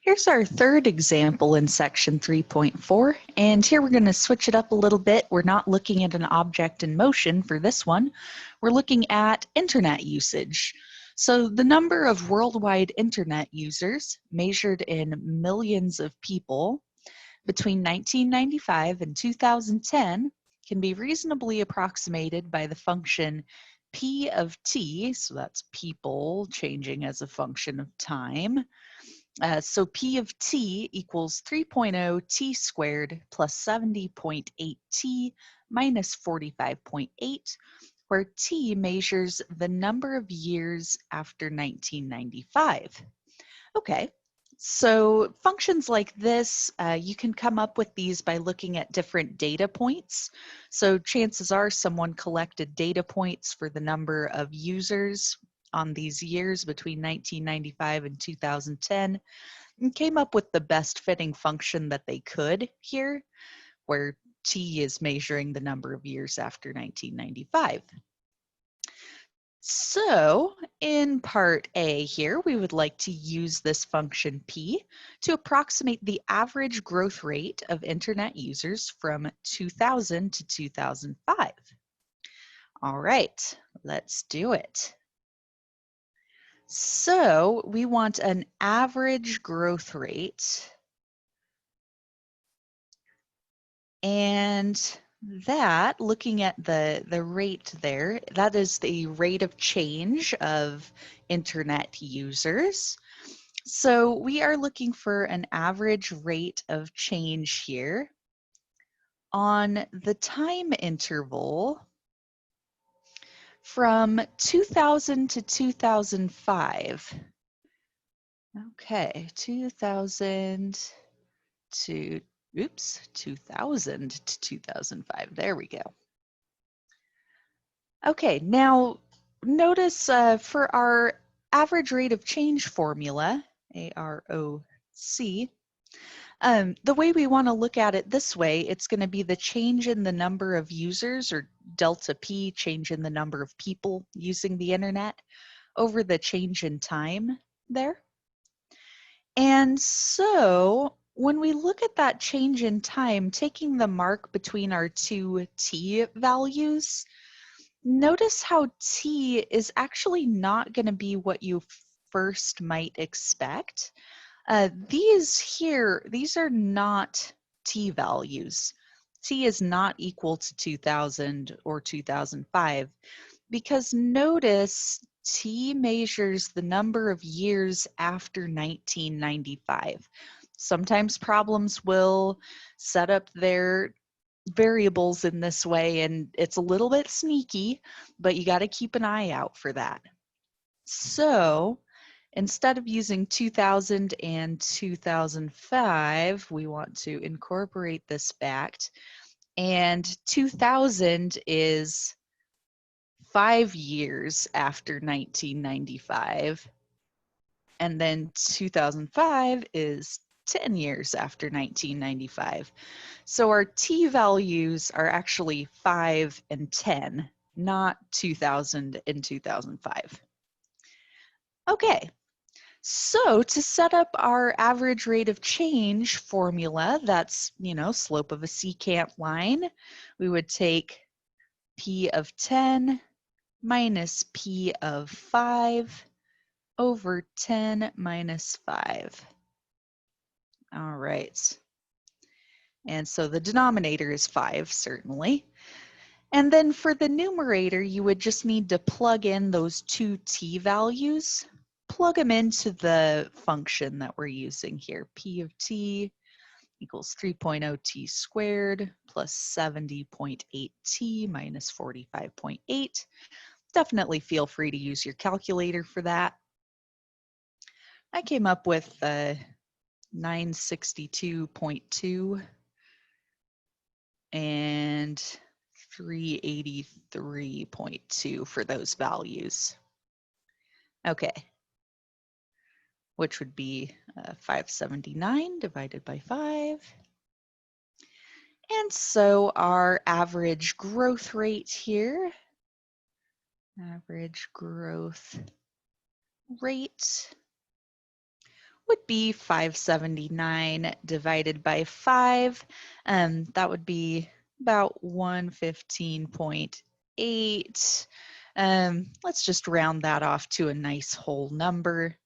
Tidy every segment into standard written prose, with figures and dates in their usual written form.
Here's our third example in section 3.4, and here we're going to switch it up a little bit. We're not looking at an object in motion for this one. We're looking at internet usage. So the number of worldwide internet users measured in millions of people between 1995 and 2010 can be reasonably approximated by the function p of t, so that's people changing as a function of time. So P of t equals 3.0 t squared plus 70.8 t minus 45.8, where t measures the number of years after 1995. Okay, so functions like this, you can come up with these by looking at different data points. So chances are someone collected data points for the number of users on these years between 1995 and 2010 and came up with the best fitting function that they could here, where t is measuring the number of years after 1995. So in part A here, we would like to use this function p to approximate the average growth rate of internet users from 2000 to 2005. All right, let's do it. So we want an average growth rate, and that, looking at the rate there, that is the rate of change of internet users. So we are looking for an average rate of change here on the time interval from 2000 to 2005. Okay, 2000 to 2005. There we go. Okay, now notice for our average rate of change formula, AROC, the way we want to look at it this way, it's going to be the change in the number of users, or delta P, change in the number of people using the internet, over the change in time there. And so when we look at that change in time, taking the mark between our two t values, notice how t is actually not going to be what you first might expect. These here, these are not t values. T is not equal to 2000 or 2005, because notice t measures the number of years after 1995. Sometimes problems will set up their variables in this way, and it's a little bit sneaky, but you got to keep an eye out for that. So instead of using 2000 and 2005, we want to incorporate this fact, and 2000 is 5 years after 1995, and then 2005 is 10 years after 1995. So our t values are actually 5 and 10, not 2000 and 2005. Okay, so to set up our average rate of change formula, that's, slope of a secant line, we would take p of 10 minus p of 5 over 10 minus 5. All right. And so the denominator is 5, certainly. And then for the numerator, you would just need to plug in those two t values, plug them into the function that we're using here. P of t equals 3.0 t squared plus 70.8 t minus 45.8. Definitely feel free to use your calculator for that. I came up with 962.2 and 383.2 for those values. Okay, which would be 579 divided by 5. And so our average growth rate here, average growth rate would be 579 divided by 5. That would be about 115.8. Let's just round that off to a nice whole number.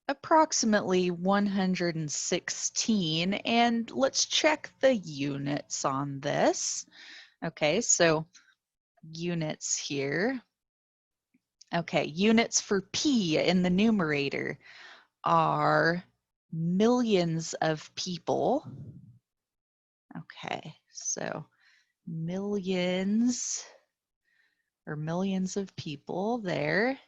Approximately 116. And let's check the units on this. Okay, so units here. Okay, units for P in the numerator are millions of people. Okay, so millions of people there.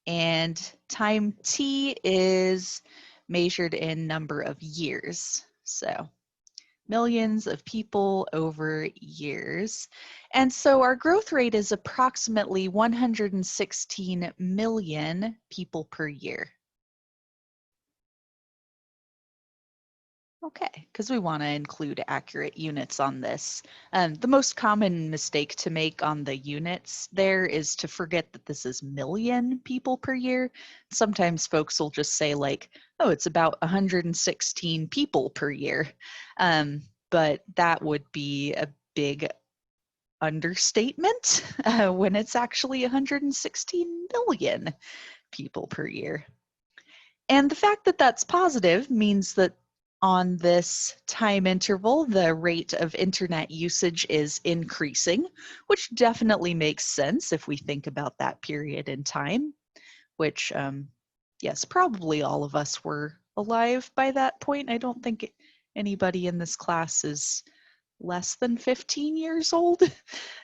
And time T is measured in number of years. So millions of people over years. And so our growth rate is approximately 116 million people per year. Okay, because we want to include accurate units on this. The most common mistake to make on the units there is to forget that this is million people per year. Sometimes folks will just say like, oh, it's about 116 people per year. But that would be a big understatement when it's actually 116 million people per year. And the fact that that's positive means that on this time interval, the rate of internet usage is increasing, which definitely makes sense if we think about that period in time, which, yes, probably all of us were alive by that point. I don't think anybody in this class is less than 15 years old,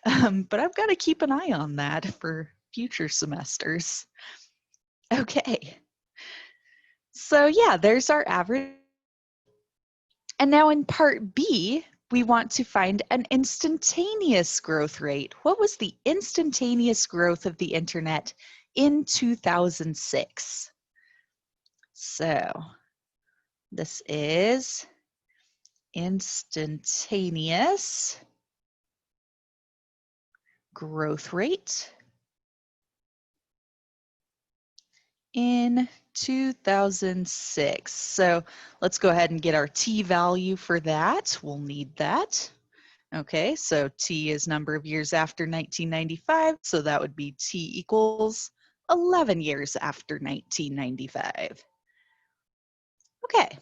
but I've got to keep an eye on that for future semesters. Okay. So yeah, there's our average. And now in part B, we want to find an instantaneous growth rate. What was the instantaneous growth of the internet in 2006? So this is instantaneous growth rate in 2006. So let's go ahead and get our t value for that. We'll need that. Okay, so t is number of years after 1995, so that would be t equals 11 years after 1995. Okay.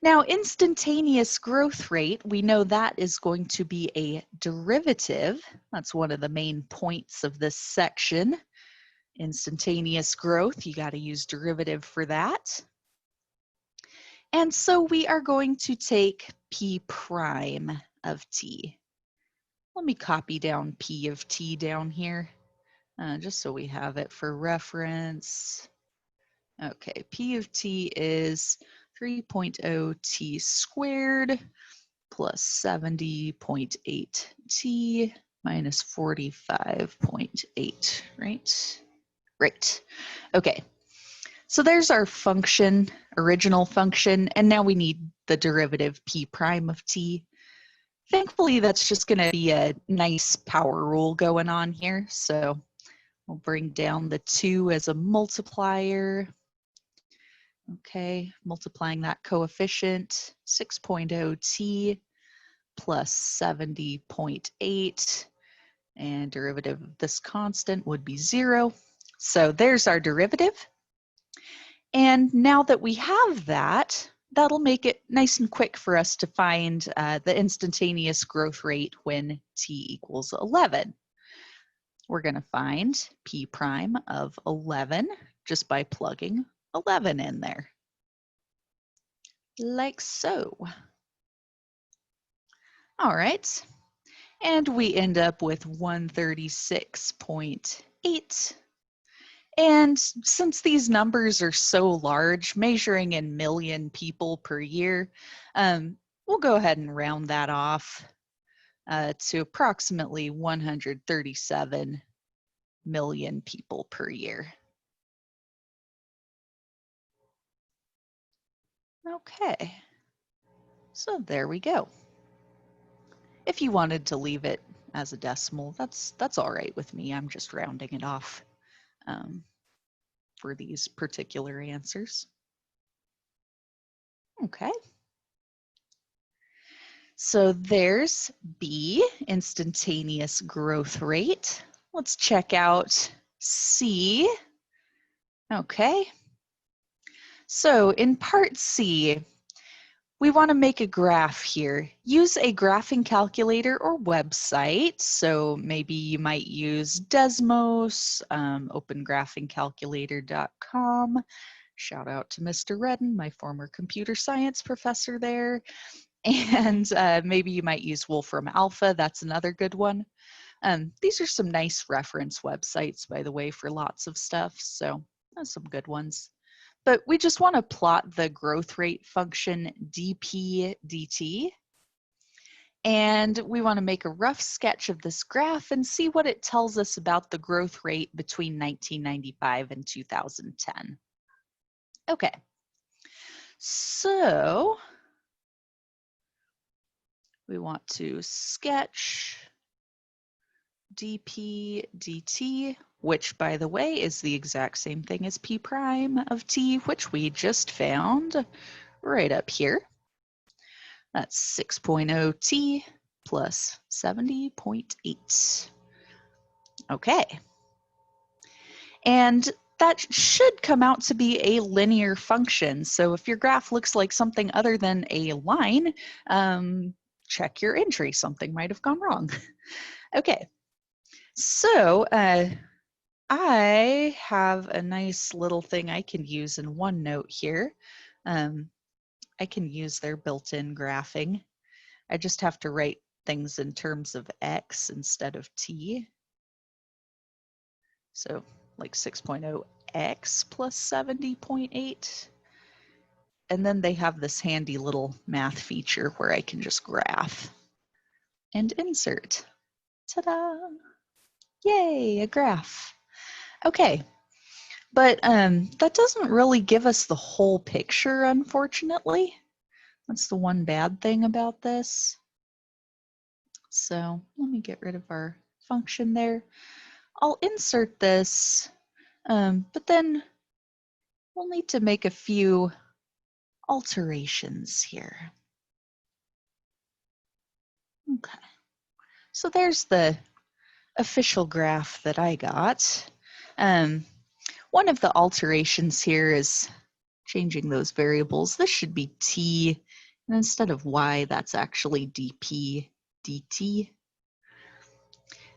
Now, instantaneous growth rate, we know that is going to be a derivative. That's one of the main points of this section. Instantaneous growth, you got to use derivative for that. And so we are going to take p prime of t. Let me copy down p of t down here, just so we have it for reference. Okay, p of t is 3.0 t squared plus 70.8 t minus 45.8, right? Great. Okay, so there's our function, original function, and now we need the derivative p prime of t. Thankfully, that's just going to be a nice power rule going on here. So we'll bring down the 2 as a multiplier. Okay, multiplying that coefficient, 6.0 t plus 70.8, and derivative of this constant would be 0. So there's our derivative. And now that we have that, that'll make it nice and quick for us to find the instantaneous growth rate when t equals 11. We're going to find p prime of 11 just by plugging 11 in there. Like so. All right. And we end up with 136.8. And since these numbers are so large, measuring in million people per year, we'll go ahead and round that off to approximately 137 million people per year. Okay, so there we go. If you wanted to leave it as a decimal, that's all right with me. I'm just rounding it off for these particular answers. Okay. So there's B, instantaneous growth rate. Let's check out C. Okay. So in part C, we want to make a graph here. Use a graphing calculator or website. So maybe you might use Desmos, opengraphingcalculator.com. Shout out to Mr. Redden, my former computer science professor there. And maybe you might use Wolfram Alpha. That's another good one. These are some nice reference websites, by the way, for lots of stuff. So that's some good ones. But we just want to plot the growth rate function dp dt. And we want to make a rough sketch of this graph and see what it tells us about the growth rate between 1995 and 2010. Okay, so we want to sketch dp dt, which, by the way, is the exact same thing as p prime of t, which we just found right up here. That's 6.0 t plus 70.8. Okay. And that should come out to be a linear function. So if your graph looks like something other than a line, check your entry. Something might have gone wrong. Okay. So I have a nice little thing I can use in OneNote here. I can use their built-in graphing. I just have to write things in terms of x instead of t. So like 6.0x plus 70.8. And then they have this handy little math feature where I can just graph and insert. Ta-da! Yay, a graph. Okay, but that doesn't really give us the whole picture, unfortunately. That's the one bad thing about this. So let me get rid of our function there. I'll insert this, but then we'll need to make a few alterations here. Okay, so there's the official graph that I got. One of the alterations here is changing those variables. This should be t, and instead of y, that's actually dp dt.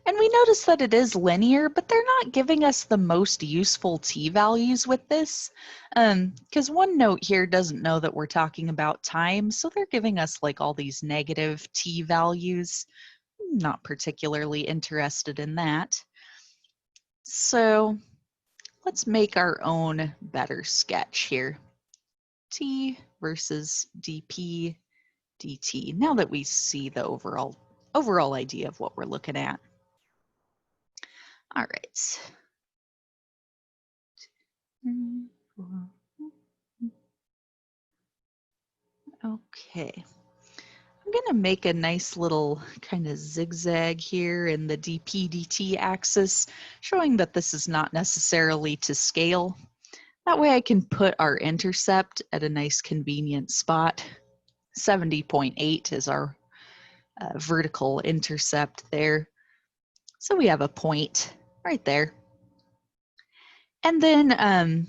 And we notice that it is linear, but they're not giving us the most useful t values with this, because OneNote here doesn't know that we're talking about time, so they're giving us like all these negative t values. Not particularly interested in that. So let's make our own better sketch here. T versus dp dt, now that we see the overall idea of what we're looking at. All right. Okay. I'm going to make a nice little kind of zigzag here in the dp dt axis, showing that this is not necessarily to scale. That way I can put our intercept at a nice convenient spot. 70.8 is our vertical intercept there. So we have a point right there. And then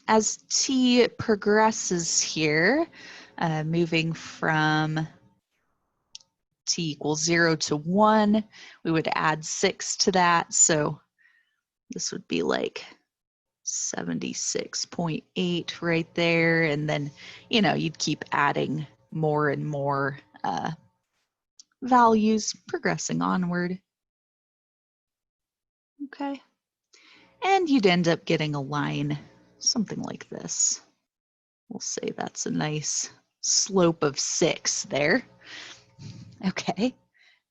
as t progresses here, moving from t equals 0 to 1, we would add 6 to that. So this would be like 76.8 right there. And then, you know, you'd keep adding more and more values progressing onward. Okay. And you'd end up getting a line, something like this. We'll say that's a nice slope of 6 there. Okay.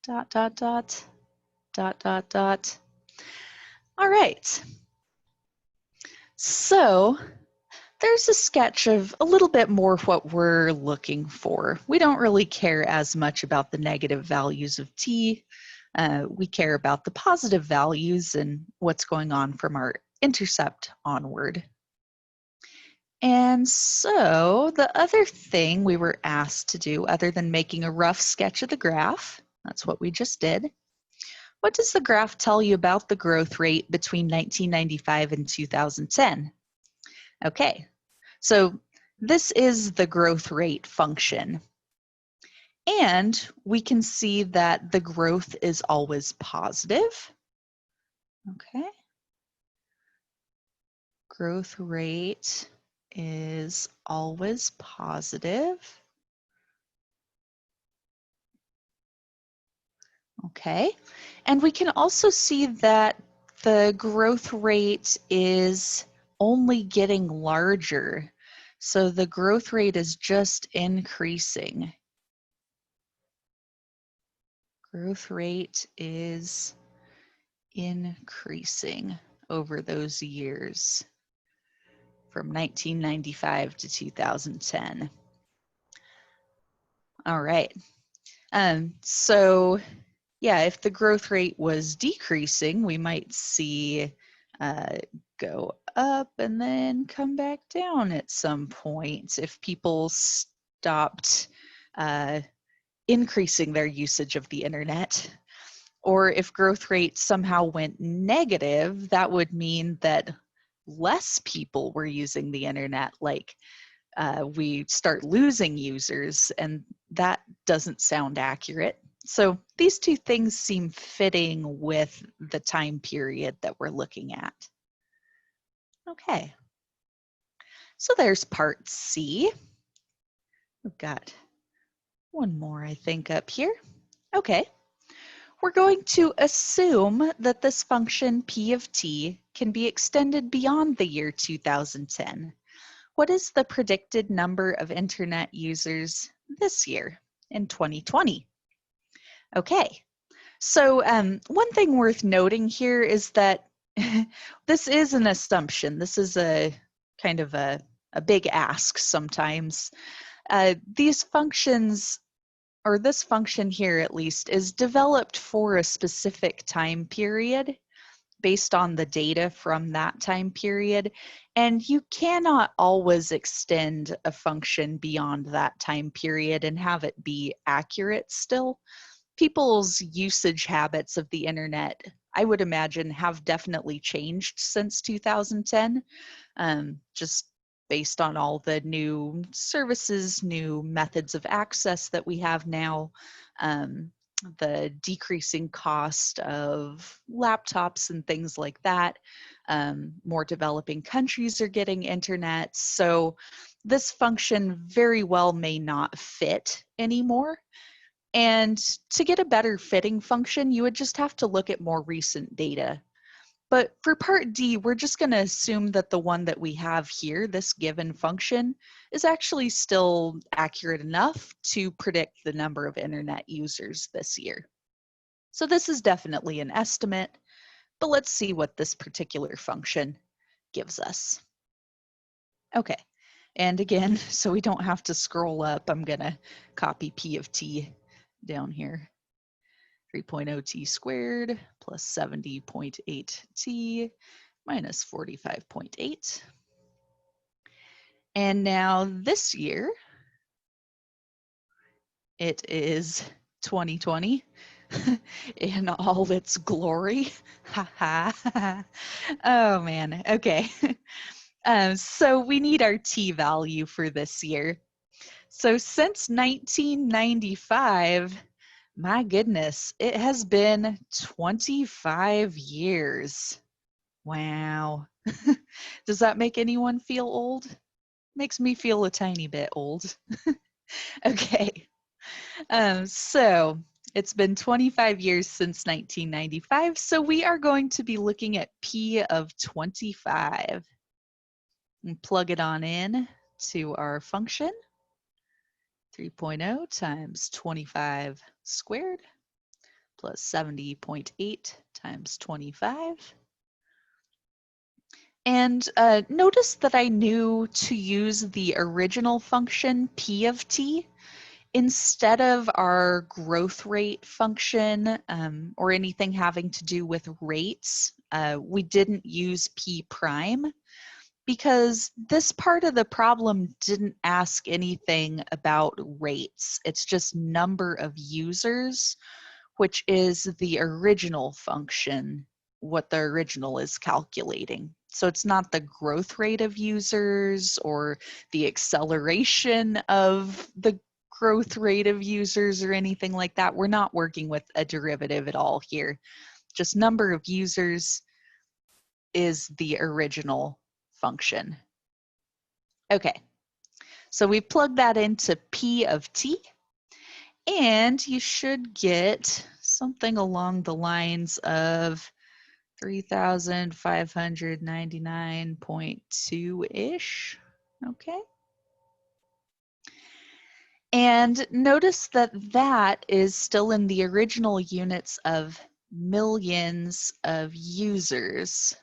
Dot, dot, dot, dot, dot, dot. All right. So there's a sketch of a little bit more what we're looking for. We don't really care as much about the negative values of t. We care about the positive values and what's going on from our intercept onward. And so the other thing we were asked to do, other than making a rough sketch of the graph, that's what we just did. What does the graph tell you about the growth rate between 1995 and 2010? Okay, so this is the growth rate function. And we can see that the growth is always positive. Okay. Growth rate is always positive. Okay. And we can also see that the growth rate is only getting larger. So the growth rate is just increasing. Growth rate is increasing over those years from 1995 to 2010. All right. So yeah, if the growth rate was decreasing, we might see go up and then come back down at some point if people stopped increasing their usage of the internet. Or if growth rate somehow went negative, that would mean that less people were using the internet, like we start losing users, and that doesn't sound accurate. So these two things seem fitting with the time period that we're looking at. Okay, so there's part C. We've got one more, I think, up here. Okay, we're going to assume that this function P of t can be extended beyond the year 2010. What is the predicted number of internet users this year in 2020? Okay, so one thing worth noting here is that this is an assumption. This is a kind of a big ask sometimes. These functions, or this function here at least, is developed for a specific time period based on the data from that time period, and you cannot always extend a function beyond that time period and have it be accurate still. People's usage habits of the internet, I would imagine, have definitely changed since 2010, just based on all the new services, new methods of access that we have now, the decreasing cost of laptops and things like that. More developing countries are getting internet, so this function very well may not fit anymore. And to get a better fitting function, you would just have to look at more recent data. But for part D, we're just going to assume that the one that we have here, this given function, is actually still accurate enough to predict the number of internet users this year. So this is definitely an estimate, but let's see what this particular function gives us. Okay, and again, so we don't have to scroll up, I'm going to copy P of t down here. 3.0 t squared plus 70.8 t minus 45.8. And now this year, it is 2020 in all its glory. Oh man, okay. So we need our t value for this year. So since 1995, my goodness, it has been 25 years. Wow. Does that make anyone feel old? Makes me feel a tiny bit old. Okay. So it's been 25 years since 1995, so we are going to be looking at P of 25. And plug it on in to our function. 3.0 times 25 squared plus 70.8 times 25. And notice that I knew to use the original function P of t instead of our growth rate function or anything having to do with rates. We didn't use P prime. because this part of the problem didn't ask anything about rates. It's just number of users, which is the original function, what the original is calculating. So it's not the growth rate of users or the acceleration of the growth rate of users or anything like that. We're not working with a derivative at all here. Just number of users is the original function. Okay, so we plug that into P of t, and you should get something along the lines of 3,599.2-ish, okay? And notice that that is still in the original units of millions of users.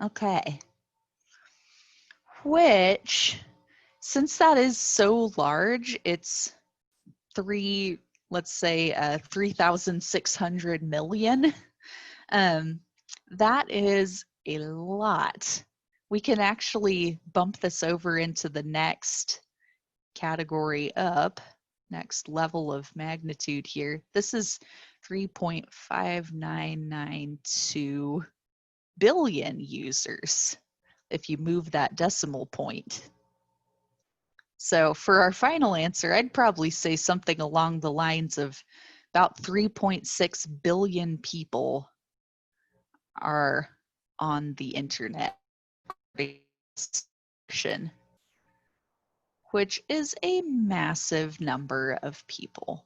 Okay. Which, since that is so large, it's let's say 3,600 million. That is a lot. We can actually bump this over into the next category up, next level of magnitude here. This is 3.5992 billion users if you move that decimal point. So for our final answer, I'd probably say something along the lines of about 3.6 billion people are on the internet, which is a massive number of people.